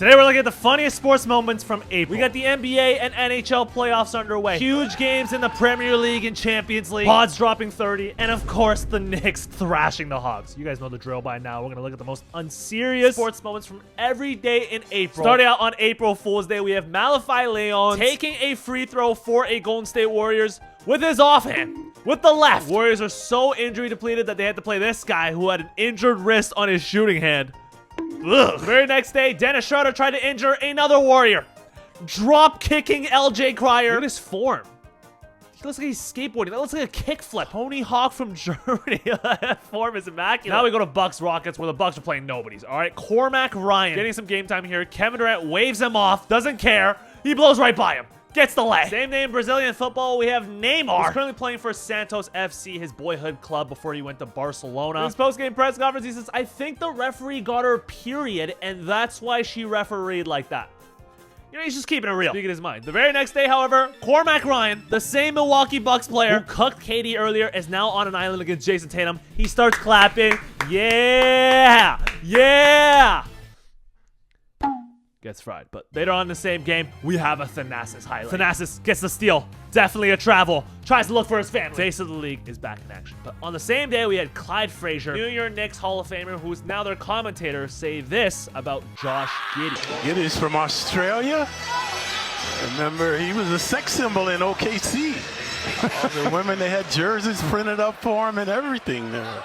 Today we're looking at the funniest sports moments from April. We got the NBA and NHL playoffs underway. Huge games in the Premier League and Champions League. Pods dropping 30. And of course, the Knicks thrashing the Hawks. You guys know the drill by now. We're going to look at the most unserious sports moments from every day in April. Starting out on April Fool's Day, we have Malachi Leon taking a free throw for a Golden State Warriors with his offhand. With the left. Warriors are so injury depleted that they had to play this guy who had an injured wrist on his shooting hand. Ugh. The very next day, Dennis Schroeder tried to injure another Warrior. Drop kicking LJ Cryer. Look at his form. He looks like he's skateboarding. That looks like a kickflip. Tony Hawk from Germany. That form is immaculate. Now we go to Bucks Rockets, where the Bucks are playing nobodies. All right, Cormac Ryan getting some game time here. Kevin Durant waves him off. Doesn't care. He blows right by him. Gets the leg. Same name Brazilian football. We have Neymar. He's currently playing for Santos FC, his boyhood club, before he went to Barcelona. In his post-game press conference, he says, I think the referee got her period, and that's why she refereed like that. You know, he's just keeping it real. Speaking his mind. The very next day, however, Cormac Ryan, the same Milwaukee Bucks player who cooked KD earlier, is now on an island against Jason Tatum. He starts clapping. Yeah! Yeah! Gets fried, but later on in the same game, we have a Thanasis highlight. Thanasis gets the steal. Definitely a travel. Tries to look for his family. Face of the league is back in action. But on the same day, we had Clyde Frazier, New York Knicks Hall of Famer, who's now their commentator, say this about Josh Giddey. Giddey's from Australia. Remember, he was a sex symbol in OKC. The women, they had jerseys printed up for him and everything there.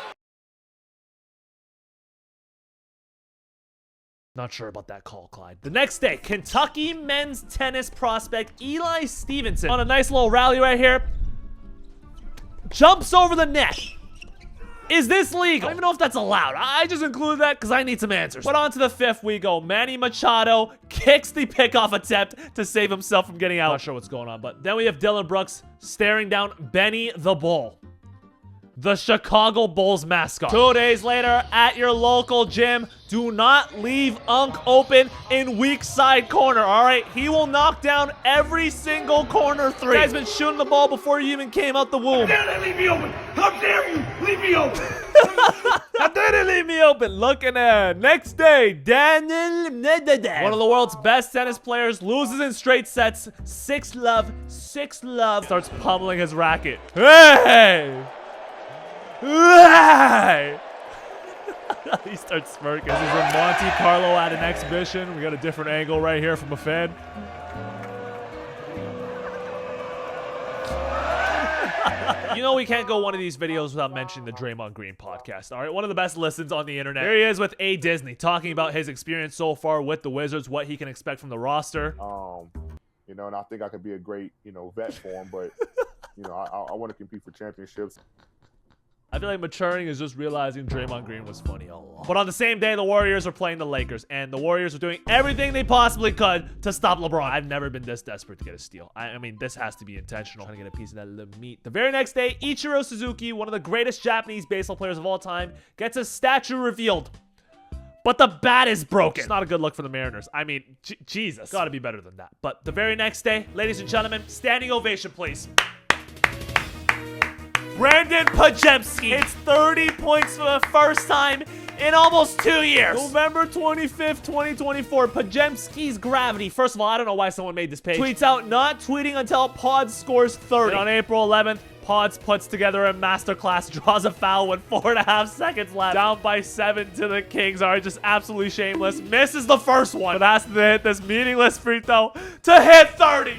Not sure about that call, Clyde. The next day, Kentucky men's tennis prospect Eli Stevenson, on a nice little rally right here, jumps over the net. Is this legal? I don't even know if that's allowed. I just included that because I need some answers. But on to the fifth we go. Manny Machado kicks the pickoff attempt to save himself from getting out. Not sure what's going on, but then we have Dylan Brooks staring down Benny the Bull, the Chicago Bulls mascot. 2 days later, at your local gym, do not leave Unk open in weak side corner, all right? He will knock down every single corner three. This guy's been shooting the ball before he even came out the womb. How dare they leave me open? How dare you leave me open? How dare they leave me open? Looking at next day, Daniel Medvedev, one of the world's best tennis players, loses in straight sets. 6-love, 6-love. Starts pummeling his racket. Hey! He starts smirking. This is in Monte Carlo at an exhibition. We got a different angle right here from a fan. You know we can't go one of these videos without mentioning the Draymond Green podcast. All right, one of the best listens on the internet. Here he is with A. Disney talking about his experience so far with the Wizards, what he can expect from the roster. You know, and I think I could be a great, vet for him, but, I want to compete for championships. I feel like maturing is just realizing Draymond Green was funny all along. But on the same day, the Warriors are playing the Lakers, and the Warriors are doing everything they possibly could to stop LeBron. I've never been this desperate to get a steal. I mean, this has to be intentional. Trying to get a piece of that little meat. The very next day, Ichiro Suzuki, one of the greatest Japanese baseball players of all time, gets a statue revealed. But the bat is broken. It's not a good look for the Mariners. I mean, Jesus. Gotta be better than that. But the very next day, ladies and gentlemen, standing ovation, please. Brandon Pajemski hits 30 points for the first time in almost 2 years. November 25th, 2024. Pajemski's gravity. First of all, I don't know why someone made this page. Tweets out, not tweeting until Pods scores 30. And on April 11th, Pods puts together a masterclass, draws a foul with 4.5 seconds left. Down by 7 to the Kings. Are just absolutely shameless. Misses the first one, but has to hit this meaningless free throw to hit 30.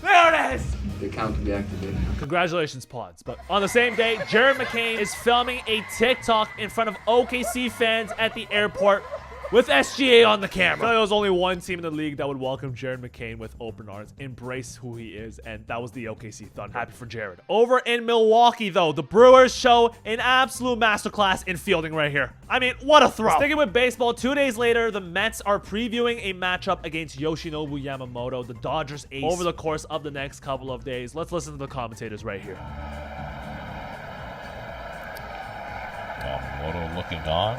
There it is. The account can be activated now. Congratulations, Pods. But on the same day, Jared McCain is filming a TikTok in front of OKC fans at the airport with SGA on the camera. I feel like there was only one team in the league that would welcome Jared McCain with open arms, embrace who he is, and that was the OKC Thunder. Happy for Jared. Over in Milwaukee, though, the Brewers show an absolute masterclass in fielding right here. I mean, what a throw. Sticking with baseball, 2 days later, the Mets are previewing a matchup against Yoshinobu Yamamoto, the Dodgers ace, over the course of the next couple of days. Let's listen to the commentators right here. Yamamoto looking on.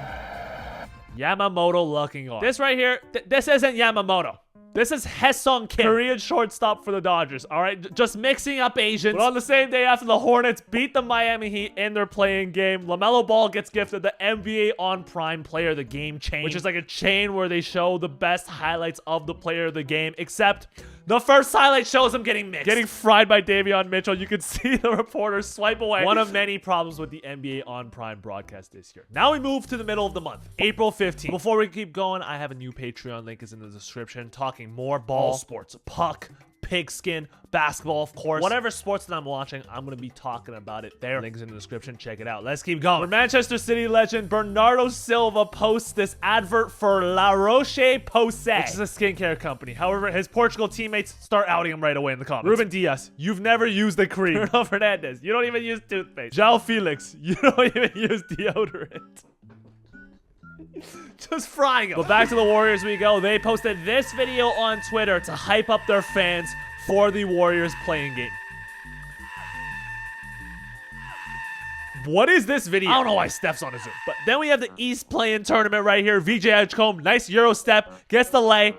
Yamamoto looking on. This right here, this isn't Yamamoto. This is Haesung Kim, Korean shortstop for the Dodgers. All right, just mixing up Asians. But on the same day after the Hornets beat the Miami Heat in their playing game, LaMelo Ball gets gifted the NBA On Prime Player of the Game chain, which is like a chain where they show the best highlights of the player of the game, except the first highlight shows him getting mixed. Getting fried by Davion Mitchell. You can see the reporter swipe away. One of many problems with the NBA On Prime broadcast this year. Now we move to the middle of the month, April 15th. Before we keep going, I have a new Patreon link is in the description, talking more ball sports, puck, pigskin, basketball, of course. Whatever sports that I'm watching, I'm going to be talking about it there. Link is in the description. Check it out. Let's keep going. Where Manchester City legend Bernardo Silva posts this advert for La Roche-Posay, which is a skincare company. However, his Portugal teammates start outing him right away in the comments. Ruben Diaz, you've never used the cream. Bruno Fernandes, you don't even use toothpaste. João Felix, you don't even use deodorant. Just frying them. But back to the Warriors we go. They posted this video on Twitter to hype up their fans for the Warriors playing game. What is this video? I don't know why Steph's on a Zoom. But then we have the East play-in tournament right here. VJ Edgecombe, nice Euro step, gets the lay.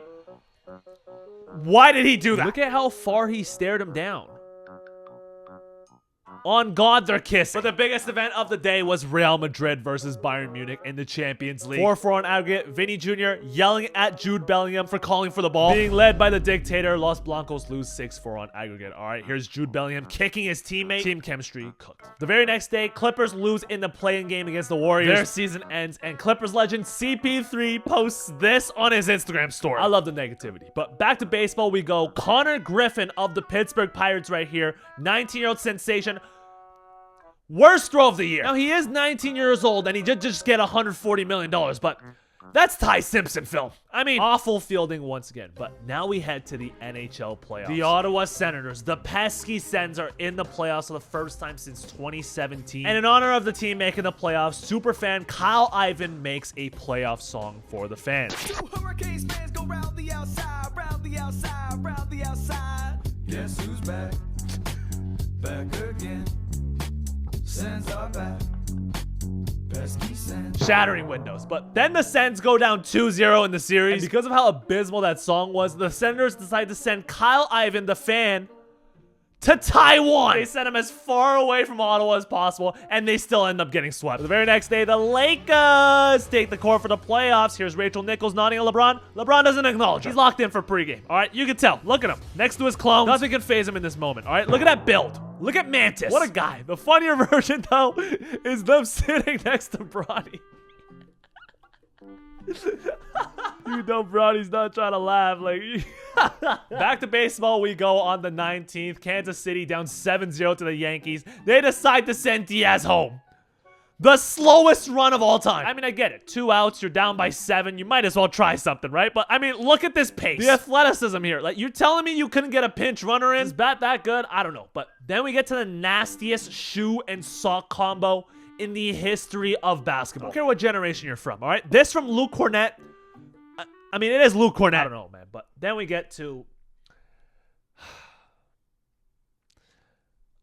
Why did he do that? Look at how far he stared him down. On God, they're kissing. But the biggest event of the day was Real Madrid versus Bayern Munich in the Champions League. 4-4 on aggregate. Vinny Jr. yelling at Jude Bellingham for calling for the ball. Being led by the dictator, Los Blancos lose 6-4 on aggregate. All right, here's Jude Bellingham kicking his teammate. Team chemistry cooked. The very next day, Clippers lose in the play-in game against the Warriors. Their season ends, and Clippers legend CP3 posts this on his Instagram story. I love the negativity. But back to baseball we go. Connor Griffin of the Pittsburgh Pirates right here. 19-year-old sensation. Worst throw of the year. Now, he is 19 years old, and he did just get $140 million, but that's Ty Simpson film. I mean, awful fielding once again. But now we head to the NHL playoffs. The Ottawa Senators, the pesky Sens, are in the playoffs for the first time since 2017. And in honor of the team making the playoffs, superfan Kyle Ivan makes a playoff song for the fans. Hurricanes fans go round the outside, round the outside, round the outside. Guess who's back? Back again. Sens are back. Pesky Sens. Shattering windows. But then the Sens go down 2-0 in the series. And because of how abysmal that song was, the Senators decide to send Kyle Ivan, the fan, to Taiwan. They sent him as far away from Ottawa as possible, and they still end up getting swept. The very next day, the Lakers take the court for the playoffs. Here's Rachel Nichols nodding at LeBron. LeBron doesn't acknowledge her. He's locked in for pregame. All right, you can tell. Look at him. Next to his clone. Nothing can phase him in this moment. All right, look at that build. Look at Mantis. What a guy. The funnier version, though, is them sitting next to Bronny. You know Bronny's not trying to laugh. Like, back to baseball we go on the 19th. Kansas City down 7-0 to the Yankees. They decide to send Diaz home. The slowest run of all time. I mean, I get it. 2 outs, you're down by 7. You might as well try something, right? But, I mean, look at this pace. The athleticism here. Like, you're telling me you couldn't get a pinch runner in? Is bat that good? I don't know. But then we get to the nastiest shoe and sock combo in the history of basketball. I don't care what generation you're from, all right? This from Luke Cornett. I mean, it is Luke Cornett. I don't know, man. But then we get to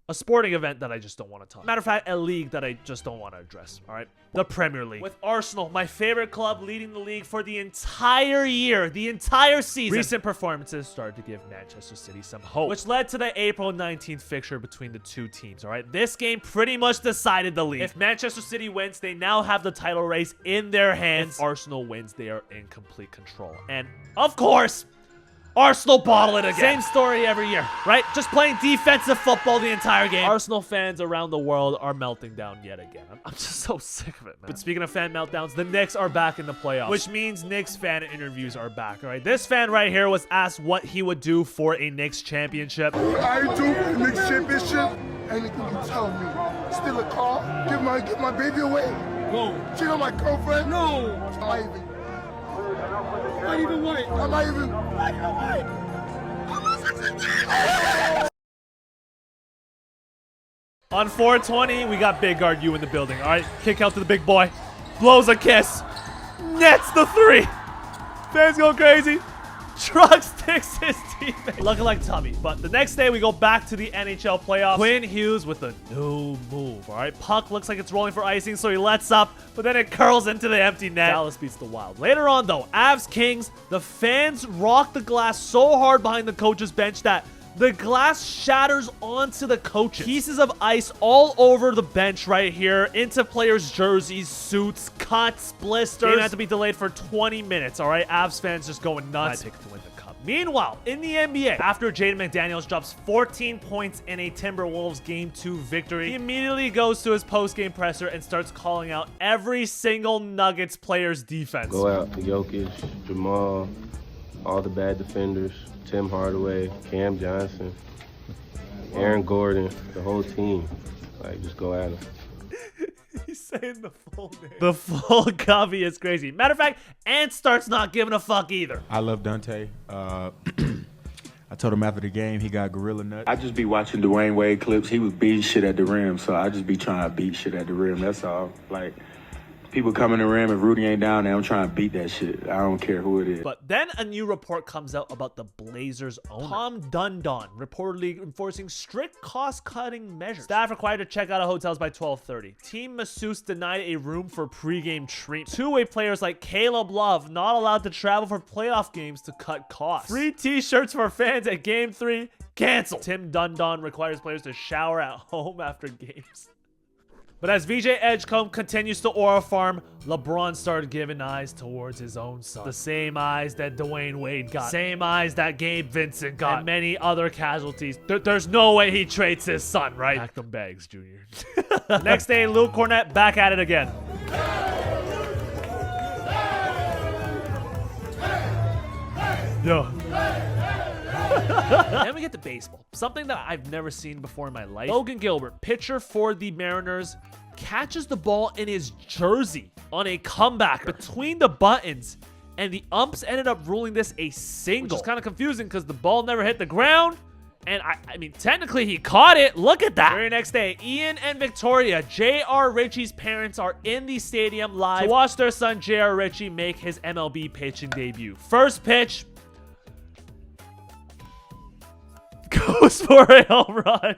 a sporting event that I just don't want to talk about. Matter of fact, a league that I just don't want to address, all right? The Premier League. With Arsenal, my favorite club, leading the league for the entire year, the entire season. Recent performances started to give Manchester City some hope, which led to the April 19th fixture between the two teams, all right? This game pretty much decided the league. If Manchester City wins, they now have the title race in their hands. If Arsenal wins, they are in complete control. And, of course, Arsenal bottle it again. Same story every year, right? Just playing defensive football the entire game. Arsenal fans around the world are melting down yet again. I'm just so sick of it, man. But speaking of fan meltdowns, the Knicks are back in the playoffs, which means Knicks fan interviews are back, all right? This fan right here was asked what he would do for a Knicks championship. I do for the Knicks championship. Anything you tell me. Steal a car, give my baby away. Whoa. Cheat on my girlfriend. No. Not even white. I'm not even white. On 420, we got Big Guard U in the building. All right, kick out to the big boy. Blows a kiss. Nets the 3. Fans go crazy. Truck sticks his teammate. Looking like Tummy. But the next day, we go back to the NHL playoffs. Quinn Hughes with a new move. All right, puck looks like it's rolling for icing, so he lets up, but then it curls into the empty net. Dallas beats the Wild. Later on, though, Avs Kings, the fans rock the glass so hard behind the coach's bench that the glass shatters onto the coaches. Pieces of ice all over the bench right here, into players' jerseys, suits, cuts, blisters. Game had to be delayed for 20 minutes, all right? Avs fans just going nuts. I picked to win the cup. Meanwhile, in the NBA, after Jaden McDaniels drops 14 points in a Timberwolves Game 2 victory, he immediately goes to his post-game presser and starts calling out every single Nuggets player's defense. Go out to Jokic, Jamal, all the bad defenders. Tim Hardaway, Cam Johnson, Aaron Gordon, the whole team. Like, just go at him. He's saying the full name. The full copy is crazy. Matter of fact, Ant starts not giving a fuck either. I love Dante. I told him after the game he got gorilla nuts. I just be watching Dwayne Wade clips. He was beating shit at the rim, so I just be trying to beat shit at the rim. That's all. Like, people come in the rim, if Rudy ain't down there, I'm trying to beat that shit. I don't care who it is. But then a new report comes out about the Blazers owner, Tom Dundon, reportedly enforcing strict cost-cutting measures. Staff required to check out of hotels by 12:30. Team masseuse denied a room for pregame treatment. Two-way players like Caleb Love not allowed to travel for playoff games to cut costs. Free t-shirts for fans at Game 3 canceled. Tim Dundon requires players to shower at home after games. But as VJ Edgecombe continues to aura farm, LeBron started giving eyes towards his own son. The same eyes that Dwayne Wade got. Same eyes that Gabe Vincent got. And many other casualties. There's no way he trades his son, right? Pack them bags, Junior. Next day, Luke Cornett back at it again. Yo. Then we get to baseball. Something that I've never seen before in my life. Logan Gilbert, pitcher for the Mariners, catches the ball in his jersey on a comeback between the buttons, and the umps ended up ruling this a single. Which is kind of confusing because the ball never hit the ground. And I mean, technically he caught it. Look at that. Very next day, Ian and Victoria, J.R. Ritchie's parents, are in the stadium live to watch their son J.R. Ritchie make his MLB pitching debut. First pitch goes for a home run.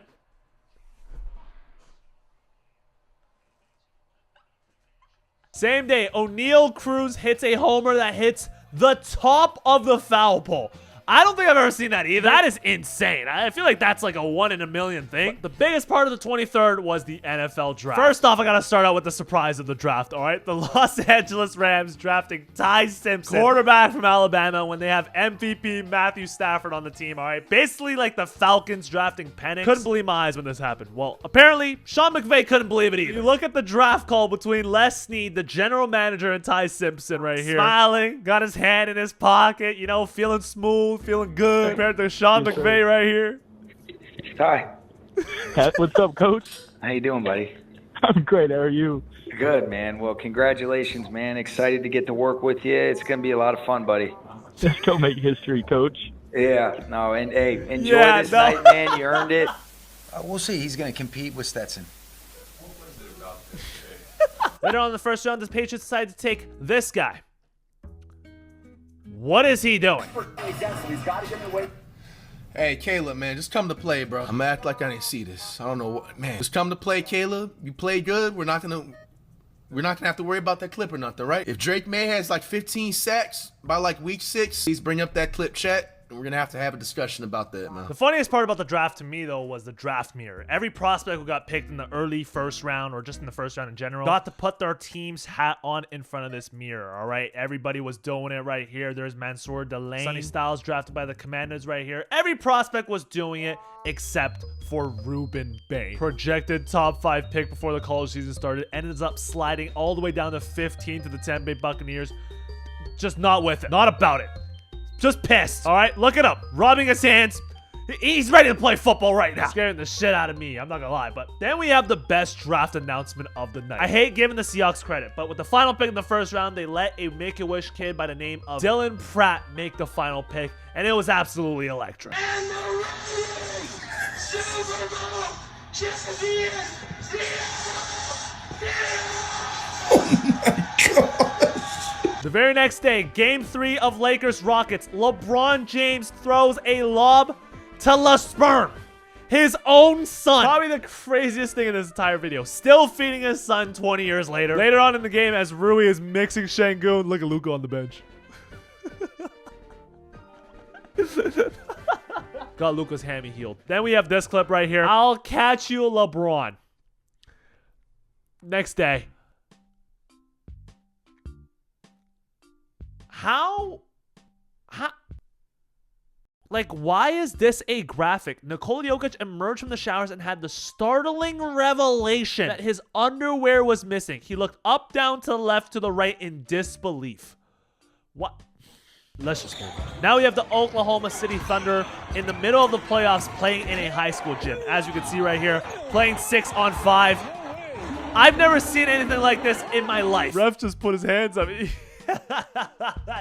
Same day, O'Neal Cruz hits a homer that hits the top of the foul pole. I don't think I've ever seen that either. That is insane. I feel like that's like a 1 in a million thing. But the biggest part of the 23rd was the NFL draft. First off, I gotta start out with the surprise of the draft, all right? The Los Angeles Rams drafting Ty Simpson, quarterback from Alabama, when they have MVP Matthew Stafford on the team, all right? Basically like the Falcons drafting Penix. Couldn't believe my eyes when this happened. Well, apparently, Sean McVay couldn't believe it either. You look at the draft call between Les Snead, the general manager, and Ty Simpson right here. Smiling, got his hand in his pocket, you know, feeling smooth, feeling good compared to Sean McVay right here. Ty. What's up, Coach? How you doing, buddy? I'm great. How are you? Good, man. Well, congratulations, man. Excited to get to work with you. It's going to be a lot of fun, buddy. Let's go make history, Coach. Yeah. No, and hey, enjoy this night, man. You earned it. We'll see. He's going to compete with Stetson. Later on in the first round, the Patriots decided to take this guy. What is he doing? Hey, Caleb, man, just come to play, bro. I'm gonna act like I didn't see this. I don't know what, man. Just come to play, Caleb. You play good. We're not gonna have to worry about that clip or nothing, right? If Drake May has like 15 sacks by like week 6, please bring up that clip chat. And we're gonna have a discussion about that, man. The funniest part about the draft to me, though, was the draft mirror. Every prospect who got picked in the early first round, or just in the first round in general, got to put their team's hat on in front of this mirror, all right? Everybody was doing it right here. There's Mansour Delane. Sonny Styles drafted by the Commanders right here. Every prospect was doing it except for Ruben Bain. Projected top 5 pick before the college season started. Ended up sliding all the way down to 15 to the Tampa Bay Buccaneers. Just not with it. Not about it. Just pissed, all right? Look it up. Rubbing his hands. He's ready to play football right now. Scaring the shit out of me. I'm not gonna lie. But then we have the best draft announcement of the night. I hate giving the Seahawks credit, but with the final pick in the first round, they let a Make-A-Wish kid by the name of Dylan Pratt make the final pick, and it was absolutely electric. And the Super Bowl champions, Oh my God. The The very next day, Game 3 of Lakers-Rockets, LeBron James throws a lob to La Sperm, his own son. Probably the craziest thing in this entire video. Still feeding his son 20 years later. Later on in the game, as Rui is mixing Şengün, look at Luka on the bench. Got Luka's hammy healed. Then we have this clip right here. I'll catch you, LeBron. Next day. How? Like, why is this a graphic? Nikola Jokic emerged from the showers and had the startling revelation that his underwear was missing. He looked up, down, to the left, to the right in disbelief. What? Let's just move on. Now we have the Oklahoma City Thunder in the middle of the playoffs playing in a high school gym. As you can see right here, playing 6-on-5. I've never seen anything like this in my life. Ref just put his hands up.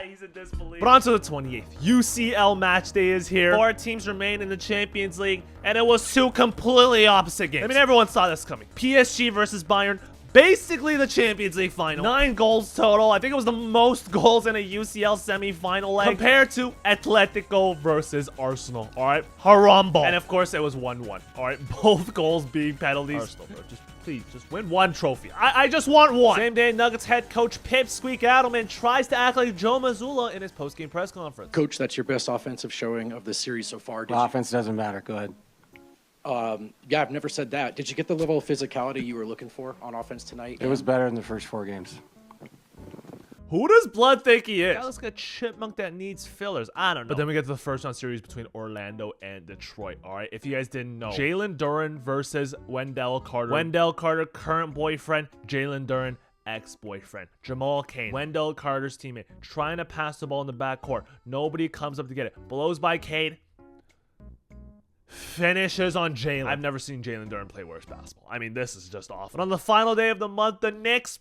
He's in disbelief. But on to the 28th. UCL match day is here. 4 teams remain in the Champions League, and it was 2 completely opposite games. I mean, everyone saw this coming. PSG versus Bayern. Basically the Champions League final. 9 goals total. I think it was the most goals in a UCL semi-final leg compared to Atletico versus Arsenal. All right, Harambo. And of course, it was 1-1. All right, both goals being penalties. Arsenal, bro. Please, just win 1 trophy. I just want 1. Same day, Nuggets head coach Pip Squeak Adelman tries to act like Joe Mazzulla in his post-game press conference. Coach, that's your best offensive showing of the series so far. Offense doesn't matter. Go ahead. Yeah, I've never said that. Did you get the level of physicality you were looking for on offense tonight? It was better in the first 4 games. Who does Blood think he is? That looks like a chipmunk that needs fillers. I don't know. But then we get to the first round series between Orlando and Detroit. All right, if you guys didn't know, Jalen Duren versus Wendell Carter. Wendell Carter, current boyfriend. Jalen Duren, ex-boyfriend. Jamal Cain, Wendell Carter's teammate, trying to pass the ball in the backcourt. Nobody comes up to get it. Blows by Cade. Finishes on Jalen. I've never seen Jalen Duren play worse basketball. I mean, this is just awful. And on the final day of the month, the Knicks,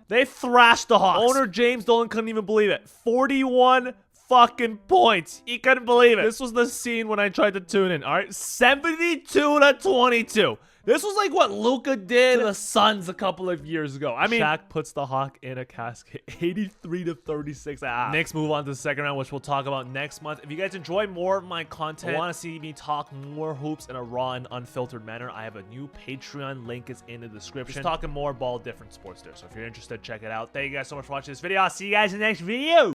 they thrashed the Hawks. Owner James Dolan couldn't even believe it. 41 fucking points. He couldn't believe it. This was the scene when I tried to tune in. All right, 72-22. This was like what Luka did to the Suns a couple of years ago. I mean, Shaq puts the Hawk in a casket. 83-36. Knicks move on to the second round, which we'll talk about next month. If you guys enjoy more of my content, want to see me talk more hoops in a raw and unfiltered manner, I have a new Patreon. Link is in the description. Just talking more ball, different sports there. So if you're interested, check it out. Thank you guys so much for watching this video. I'll see you guys in the next video.